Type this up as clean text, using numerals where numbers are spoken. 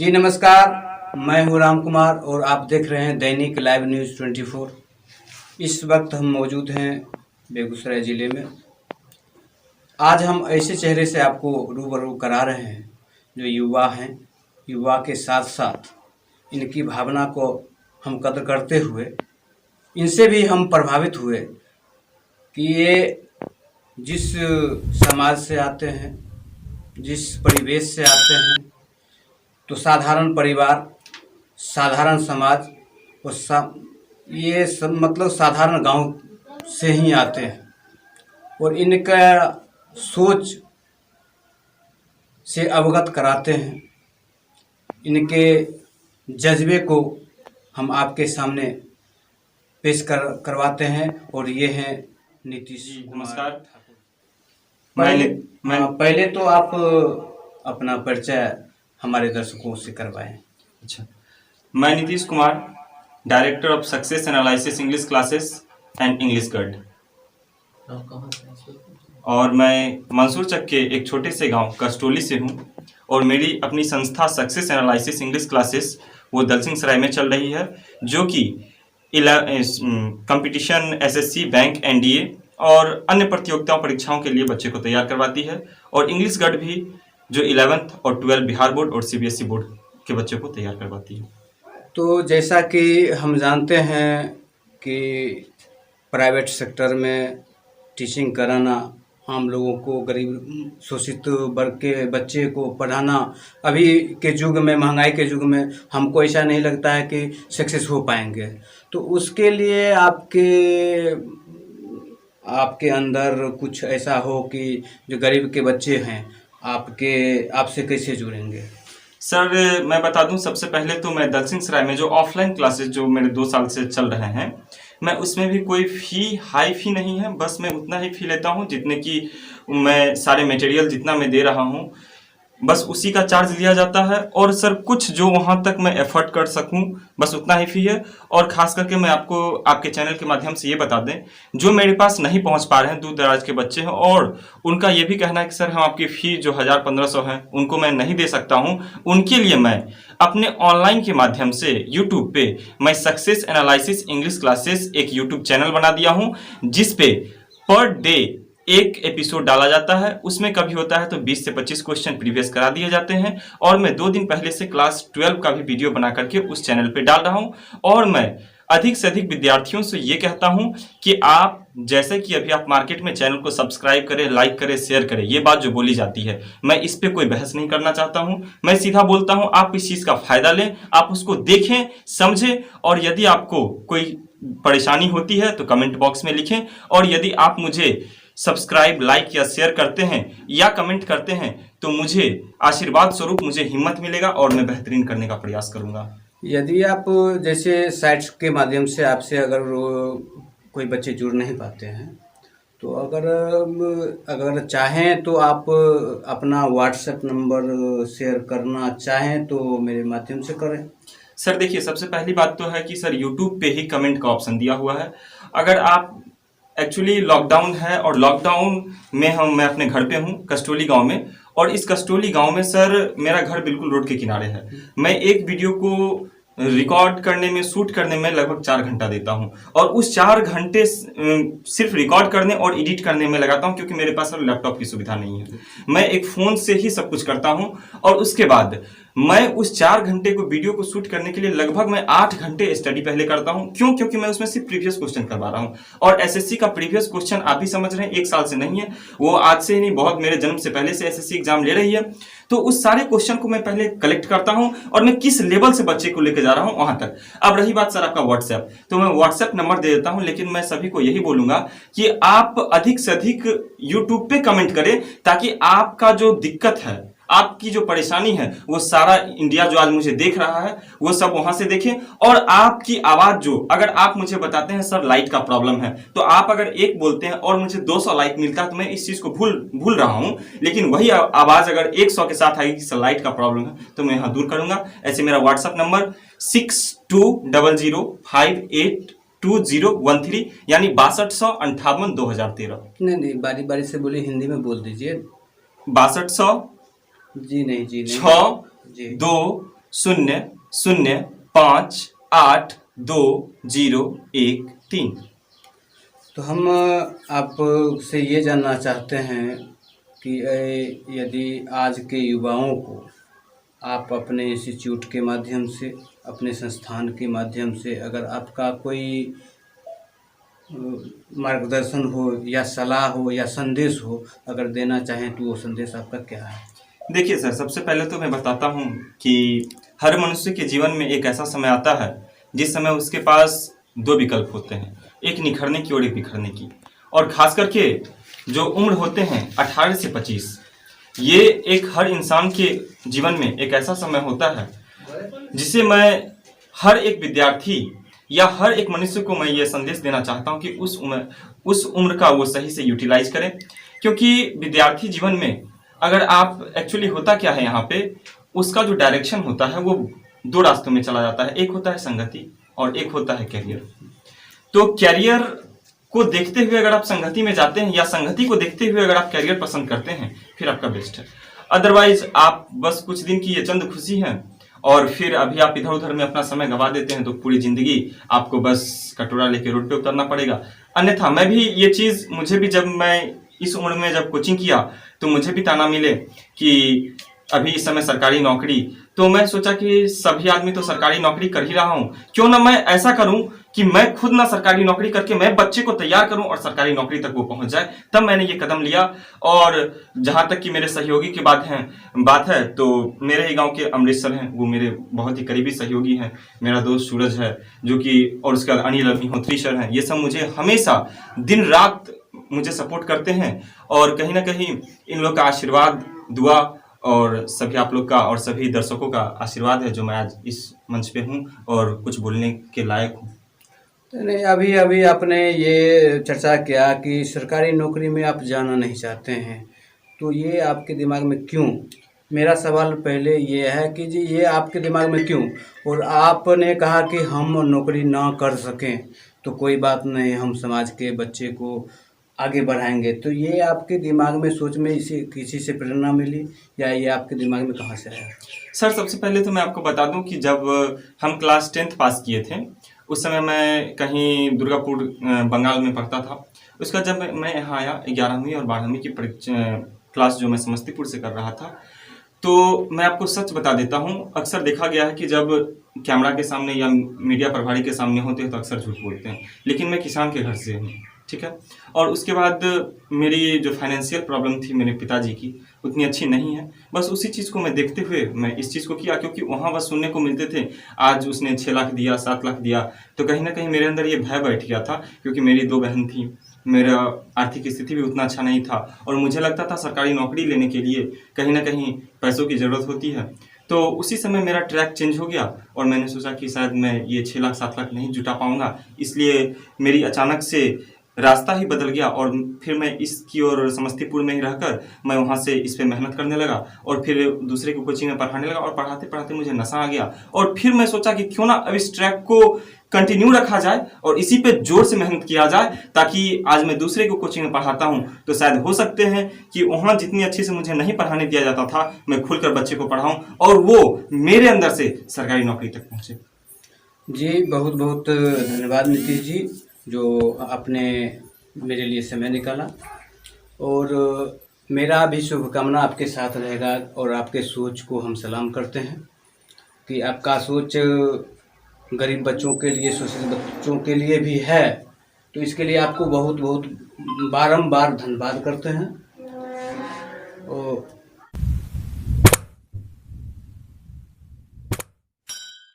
जी नमस्कार, मैं हूं राम कुमार और आप देख रहे हैं दैनिक लाइव न्यूज़ 24। इस वक्त हम मौजूद हैं बेगूसराय ज़िले में। आज हम ऐसे चेहरे से आपको रूबरू करा रहे हैं जो युवा हैं। युवा के साथ साथ इनकी भावना को हम कदर करते हुए इनसे भी हम प्रभावित हुए कि ये जिस समाज से आते हैं, जिस परिवेश से आते हैं, तो साधारण परिवार, साधारण समाज और ये सब मतलब साधारण गांव से ही आते हैं और इनका सोच से अवगत कराते हैं। इनके जज्बे को हम आपके सामने पेश करवाते हैं और ये हैं नीतीश कुमार। नमस्कार। पहले तो आप अपना परिचय हमारे दर्शकों से करवाएं। अच्छा, मैं Nitish Kumar, director of success analysis English classes and English guide, और मैं मंसूरचक के एक छोटे से गांव कस्टोली से हूं और मेरी अपनी संस्था सक्सेस एनालिसिस इंग्लिश क्लासेस वो दलसिंह सराय में चल रही है, जो कि कंपटीशन एसएससी, बैंक, एनडीए और अन्य प्रतियोगिताओं परीक्षाओं के लिए बच्चे को तैयार करवाती है। और इंग्लिश गाइड भी जो 11th और 12 बिहार बोर्ड और सीबीएसई बोर्ड के बच्चों को तैयार करवाती है। तो जैसा कि हम जानते हैं कि प्राइवेट सेक्टर में टीचिंग कराना, आम लोगों को, गरीब शोषित वर्ग के बच्चे को पढ़ाना अभी के युग में, महंगाई के युग में हमको ऐसा नहीं लगता है कि सक्सेस हो पाएंगे। तो उसके लिए आपके अंदर कुछ ऐसा हो कि जो गरीब के बच्चे हैं आपसे कैसे जुड़ेंगे? सर, मैं बता दूं, सबसे पहले तो मैं दलसिंह सराय में जो ऑफलाइन क्लासेस जो मेरे 2 साल से चल रहे हैं, मैं उसमें भी कोई हाई फी नहीं है। बस मैं उतना ही फी लेता हूं जितने की मैं सारे मटेरियल जितना मैं दे रहा हूं, बस उसी का चार्ज लिया जाता है। और सर, कुछ जो वहां तक मैं एफर्ट कर सकूं, बस उतना ही फी है। और खास करके मैं आपको आपके चैनल के माध्यम से ये बता दें, जो मेरे पास नहीं पहुंच पा रहे हैं, दूर दराज के बच्चे हैं और उनका ये भी कहना है कि सर हम आपकी फी जो 1000-1500 है उनको मैं नहीं दे सकता हूं, उनके लिए मैं अपने ऑनलाइन के माध्यम से यूट्यूब पे मैं सक्सेस एनालिसिस इंग्लिश क्लासेस एक यूट्यूब चैनल बना दिया हूं, जिसपे पर डे एक एपिसोड डाला जाता है। उसमें कभी होता है तो 20 से 25 क्वेश्चन प्रीवियस करा दिए जाते हैं और मैं 2 दिन पहले से क्लास 12 का भी वीडियो बना करके उस चैनल पे डाल रहा हूं। और मैं अधिक से अधिक विद्यार्थियों से ये कहता हूं कि आप जैसे कि अभी आप मार्केट में चैनल को सब्सक्राइब करें, लाइक करें, शेयर करें, ये बात जो बोली जाती है, मैं इस पे कोई बहस नहीं करना चाहता हूं। मैं सीधा बोलता हूं, आप इस चीज का फायदा लें, आप उसको देखें, समझें, और यदि आपको कोई परेशानी होती है तो कमेंट बॉक्स में लिखें। और यदि आप मुझे सब्सक्राइब, लाइक या शेयर करते हैं या कमेंट करते हैं तो मुझे आशीर्वाद स्वरूप मुझे हिम्मत मिलेगा और मैं बेहतरीन करने का प्रयास करूंगा। यदि आप जैसे साइट्स के माध्यम से आपसे अगर कोई बच्चे जुड़ नहीं पाते हैं तो अगर चाहें तो आप अपना व्हाट्सएप नंबर शेयर करना चाहें तो मेरे माध्यम से करें। सर देखिए, सबसे पहली बात तो है कि सर यूट्यूब पे ही कमेंट का ऑप्शन दिया हुआ है। अगर आप एक्चुअली लॉकडाउन है और लॉकडाउन में मैं अपने घर पे हूँ कस्टोली गांव में, और इस कस्टोली गांव में सर मेरा घर बिल्कुल रोड के किनारे है। मैं एक वीडियो को रिकॉर्ड करने में, शूट करने में लगभग 4 घंटा देता हूं और उस 4 घंटे सिर्फ रिकॉर्ड करने और एडिट करने में लगाता हूं, क्योंकि मेरे पास लैपटॉप की सुविधा नहीं है। मैं एक फोन से ही सब कुछ करता हूं और उसके बाद मैं उस 4 घंटे को वीडियो को शूट करने के लिए लगभग मैं 8 घंटे स्टडी पहले करता हूं। क्यों? क्योंकि मैं उसमें सिर्फ प्रीवियस क्वेश्चन करवा रहा हूं और एसएससी का प्रीवियस क्वेश्चन आप भी समझ रहे हैं 1 साल से नहीं है, वो आज से ही नहीं, बहुत मेरे जन्म से पहले से एसएससी एग्जाम ले रही है। तो उस सारे क्वेश्चन को मैं पहले कलेक्ट करता हूं और मैं किस लेवल से बच्चे को लेकर जा रहा हूं वहां तक। अब रही बात सर आपका व्हाट्सएप, तो मैं व्हाट्सएप नंबर दे देता हूं, लेकिन मैं सभी को यही बोलूंगा कि आप अधिक से अधिक यूट्यूब पे कमेंट करें, ताकि आपका जो दिक्कत है, आपकी जो परेशानी है, वो सारा इंडिया जो आज मुझे देख रहा है वो सब वहां से देखें। और आपकी आवाज जो, अगर आप मुझे बताते हैं सर लाइट का प्रॉब्लम है, तो आप अगर एक बोलते हैं और मुझे 200 लाइक मिलता है तो मैं इस चीज को भूल रहा हूं, लेकिन वही आवाज अगर 100 के साथ आएगी कि सर लाइट का प्रॉब्लम है तो मैं यहां दूर करूंगा। ऐसे मेरा व्हाट्सएप नंबर 6200582013 यानी 6258 2013। नहीं, बारी बारी से बोलिए, हिंदी में बोल दीजिए। 6200 जी नहीं 6 2 0058201 3। तो हम आपसे ये जानना चाहते हैं कि यदि आज के युवाओं को आप अपने इंस्टीट्यूट के माध्यम से, अपने संस्थान के माध्यम से, अगर आपका कोई मार्गदर्शन हो या सलाह हो या संदेश हो अगर देना चाहें तो वो संदेश आपका क्या है? देखिए सर, सबसे पहले तो मैं बताता हूँ कि हर मनुष्य के जीवन में एक ऐसा समय आता है जिस समय उसके पास दो विकल्प होते हैं, एक निखरने की और एक बिखरने की। और खास करके जो उम्र होते हैं 18 से 25, ये एक हर इंसान के जीवन में एक ऐसा समय होता है जिसे मैं हर एक विद्यार्थी या हर एक मनुष्य को मैं ये संदेश देना चाहता हूँ कि उस उम्र का वो सही से यूटिलाइज करें। क्योंकि विद्यार्थी जीवन में अगर आप एक्चुअली होता क्या है यहाँ पे, उसका जो डायरेक्शन होता है वो दो रास्तों में चला जाता है, एक होता है संगति और एक होता है कैरियर। तो कैरियर को देखते हुए अगर आप संगति में जाते हैं या संगति को देखते हुए अगर आप कैरियर पसंद करते हैं फिर आपका बेस्ट है। अदरवाइज आप बस कुछ दिन की ये चंद खुशी है और फिर अभी आप इधर उधर में अपना समय गंवा देते हैं तो पूरी जिंदगी आपको बस कटोरा लेके रोड पे उतरना पड़ेगा। अन्यथा मैं भी ये चीज, मुझे भी जब मैं इस उम्र में जब कोचिंग किया तो मुझे भी ताना मिले कि अभी इस समय सरकारी नौकरी, तो मैं सोचा कि सभी आदमी तो सरकारी नौकरी कर ही रहा हूँ, क्यों ना मैं ऐसा करूं कि मैं खुद ना सरकारी नौकरी करके मैं बच्चे को तैयार करूं और सरकारी नौकरी तक वो पहुंच जाए। तब मैंने ये कदम लिया। और जहां तक कि मेरे सहयोगी की बात है तो मेरे ही गांव के अमृत सर हैं, वो मेरे बहुत ही करीबी सहयोगी हैं। मेरा दोस्त सूरज है जो कि, और उसके बाद अनिल अग्निहोत्री सर हैं। ये सब मुझे हमेशा दिन रात मुझे सपोर्ट करते हैं और कहीं ना कहीं इन लोग का आशीर्वाद, दुआ और सभी आप लोग का और सभी दर्शकों का आशीर्वाद है जो मैं आज इस मंच पे हूँ और कुछ बोलने के लायक हूँ। नहीं, अभी आपने ये चर्चा किया कि सरकारी नौकरी में आप जाना नहीं चाहते हैं, तो ये आपके दिमाग में क्यों? मेरा सवाल पहले ये है कि जी ये आपके दिमाग में क्यों? और आपने कहा कि हम नौकरी ना कर सकें तो कोई बात नहीं, हम समाज के बच्चे को आगे बढ़ाएंगे, तो ये आपके दिमाग में सोच में इसी किसी से प्रेरणा मिली या ये आपके दिमाग में कहाँ से आया? सर, सबसे पहले तो मैं आपको बता दूं कि जब हम क्लास 10th पास किए थे उस समय मैं कहीं दुर्गापुर बंगाल में पढ़ता था। उसका जब मैं यहाँ आया 11वीं और 12वीं की क्लास जो मैं समस्तीपुर से कर रहा था, तो मैं आपको सच बता देता हूँ, अक्सर देखा गया है कि जब कैमरा के सामने या मीडिया प्रभारी के सामने होते हैं तो अक्सर झूठ बोलते हैं, लेकिन मैं किसान के घर से हूँ, ठीक है। और उसके बाद मेरी जो फाइनेंशियल प्रॉब्लम थी मेरे पिताजी की उतनी अच्छी नहीं है। बस उसी चीज़ को मैं देखते हुए मैं इस चीज़ को किया, क्योंकि वहाँ बस सुनने को मिलते थे आज उसने 6 लाख दिया, 7 लाख दिया, तो कहीं ना कहीं मेरे अंदर ये भय बैठ गया था। क्योंकि मेरी 2 बहन थी, मेरा आर्थिक स्थिति भी उतना अच्छा नहीं था और मुझे लगता था सरकारी नौकरी लेने के लिए कहीं ना कहीं पैसों की ज़रूरत होती है। तो उसी समय मेरा ट्रैक चेंज हो गया और मैंने सोचा कि शायद मैं ये 6 लाख 7 लाख नहीं जुटा पाऊंगा, इसलिए मेरी अचानक से रास्ता ही बदल गया और फिर मैं इसकी और समस्तीपुर में ही रहकर मैं वहाँ से इस पे मेहनत करने लगा और फिर दूसरे को कोचिंग में पढ़ाने लगा और पढ़ाते पढ़ाते मुझे नशा आ गया। और फिर मैं सोचा कि क्यों ना अब इस ट्रैक को कंटिन्यू रखा जाए और इसी पे जोर से मेहनत किया जाए, ताकि आज मैं दूसरे को कोचिंग में पढ़ाता हूँ तो शायद हो सकते हैं कि वहाँ जितनी अच्छे से मुझे नहीं पढ़ाने दिया जाता था मैं खुलकर बच्चे को पढ़ाऊँ और वो मेरे अंदर से सरकारी नौकरी तक पहुँचे। जी बहुत बहुत धन्यवाद नीतीश जी, जो आपने मेरे लिए समय निकाला। और मेरा भी शुभकामना आपके साथ रहेगा और आपके सोच को हम सलाम करते हैं कि आपका सोच गरीब बच्चों के लिए, शोषित बच्चों के लिए भी है, तो इसके लिए आपको बहुत बहुत बारंबार धन्यवाद करते हैं।